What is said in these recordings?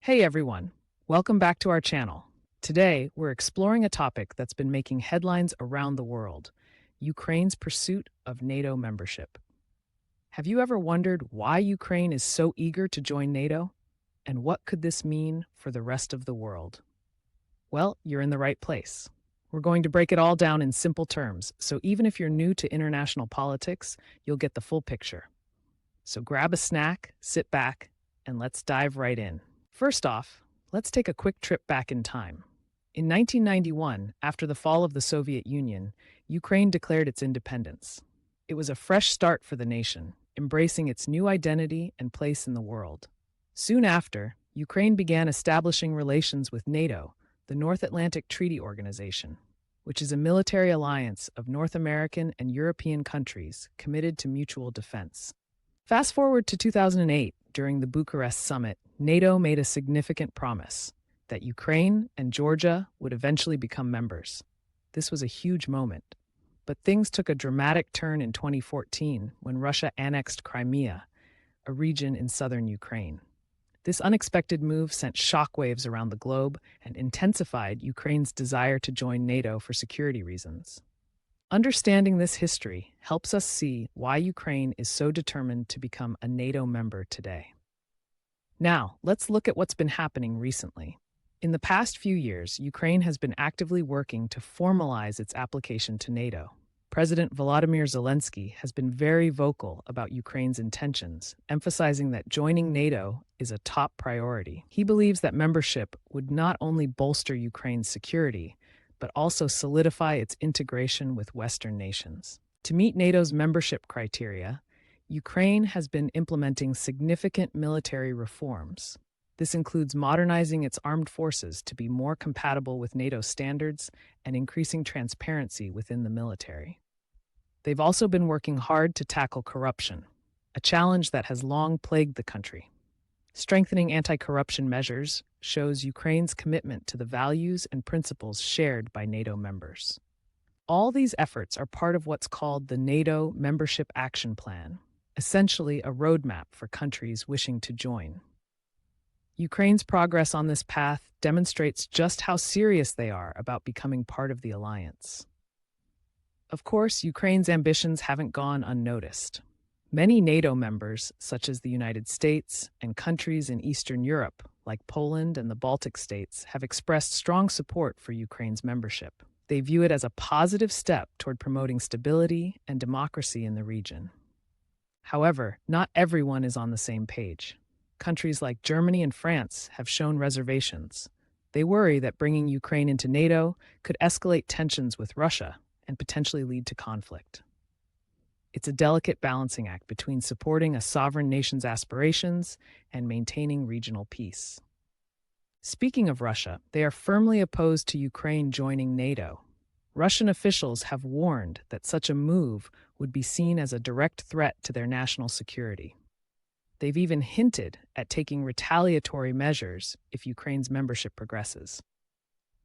Hey everyone, welcome back to our channel. Today, we're exploring a topic that's been making headlines around the world: Ukraine's pursuit of NATO membership. Have you ever wondered why Ukraine is so eager to join NATO? And what could this mean for the rest of the world? Well, you're in the right place. We're going to break it all down in simple terms, so even if you're new to international politics, you'll get the full picture. So grab a snack, sit back, and let's dive right in. First off, let's take a quick trip back in time. In 1991, after the fall of the Soviet Union, Ukraine declared its independence. It was a fresh start for the nation, embracing its new identity and place in the world. Soon after, Ukraine began establishing relations with NATO, the North Atlantic Treaty Organization, which is a military alliance of North American and European countries committed to mutual defense. Fast forward to 2008, during the Bucharest summit, NATO made a significant promise that Ukraine and Georgia would eventually become members. This was a huge moment. But things took a dramatic turn in 2014 when Russia annexed Crimea, a region in southern Ukraine. This unexpected move sent shockwaves around the globe and intensified Ukraine's desire to join NATO for security reasons. Understanding this history helps us see why Ukraine is so determined to become a NATO member today. Now, let's look at what's been happening recently. In the past few years, Ukraine has been actively working to formalize its application to NATO. President Volodymyr Zelensky has been very vocal about Ukraine's intentions, emphasizing that joining NATO is a top priority. He believes that membership would not only bolster Ukraine's security, but also solidify its integration with Western nations. To meet NATO's membership criteria, Ukraine has been implementing significant military reforms. This includes modernizing its armed forces to be more compatible with NATO standards and increasing transparency within the military. They've also been working hard to tackle corruption, a challenge that has long plagued the country. Strengthening anti-corruption measures shows Ukraine's commitment to the values and principles shared by NATO members. All these efforts are part of what's called the NATO Membership Action Plan, essentially a roadmap for countries wishing to join. Ukraine's progress on this path demonstrates just how serious they are about becoming part of the alliance. Of course, Ukraine's ambitions haven't gone unnoticed. Many NATO members, such as the United States and countries in Eastern Europe, like Poland and the Baltic states, have expressed strong support for Ukraine's membership. They view it as a positive step toward promoting stability and democracy in the region. However, not everyone is on the same page. Countries like Germany and France have shown reservations. They worry that bringing Ukraine into NATO could escalate tensions with Russia and potentially lead to conflict. It's a delicate balancing act between supporting a sovereign nation's aspirations and maintaining regional peace. Speaking of Russia, they are firmly opposed to Ukraine joining NATO. Russian officials have warned that such a move would be seen as a direct threat to their national security. They've even hinted at taking retaliatory measures if Ukraine's membership progresses.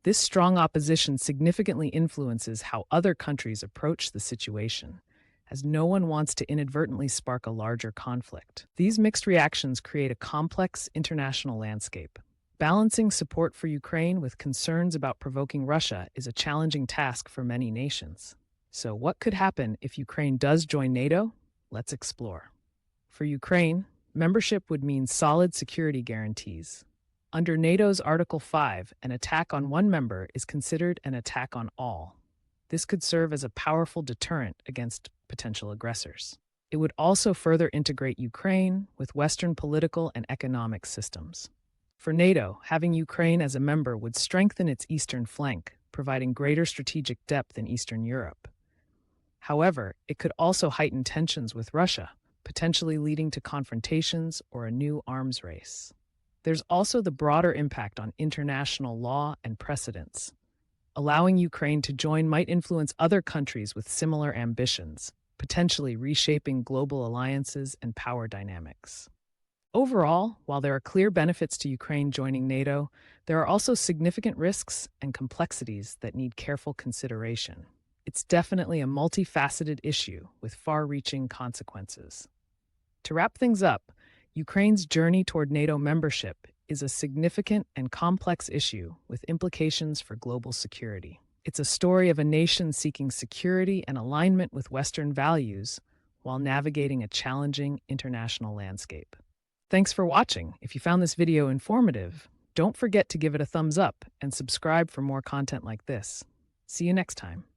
This strong opposition significantly influences how other countries approach the situation, as no one wants to inadvertently spark a larger conflict. These mixed reactions create a complex international landscape. Balancing support for Ukraine with concerns about provoking Russia is a challenging task for many nations. So what could happen if Ukraine does join NATO? Let's explore. For Ukraine, membership would mean solid security guarantees. Under NATO's Article 5, an attack on one member is considered an attack on all. This could serve as a powerful deterrent against potential aggressors. It would also further integrate Ukraine with Western political and economic systems. For NATO, having Ukraine as a member would strengthen its eastern flank, providing greater strategic depth in Eastern Europe. However, it could also heighten tensions with Russia, potentially leading to confrontations or a new arms race. There's also the broader impact on international law and precedents. Allowing Ukraine to join might influence other countries with similar ambitions, potentially reshaping global alliances and power dynamics. Overall, while there are clear benefits to Ukraine joining NATO, there are also significant risks and complexities that need careful consideration. It's definitely a multifaceted issue with far-reaching consequences. To wrap things up, Ukraine's journey toward NATO membership is a significant and complex issue with implications for global security. It's a story of a nation seeking security and alignment with Western values while navigating a challenging international landscape. Thanks for watching. If you found this video informative, don't forget to give it a thumbs up and subscribe for more content like this. See you next time.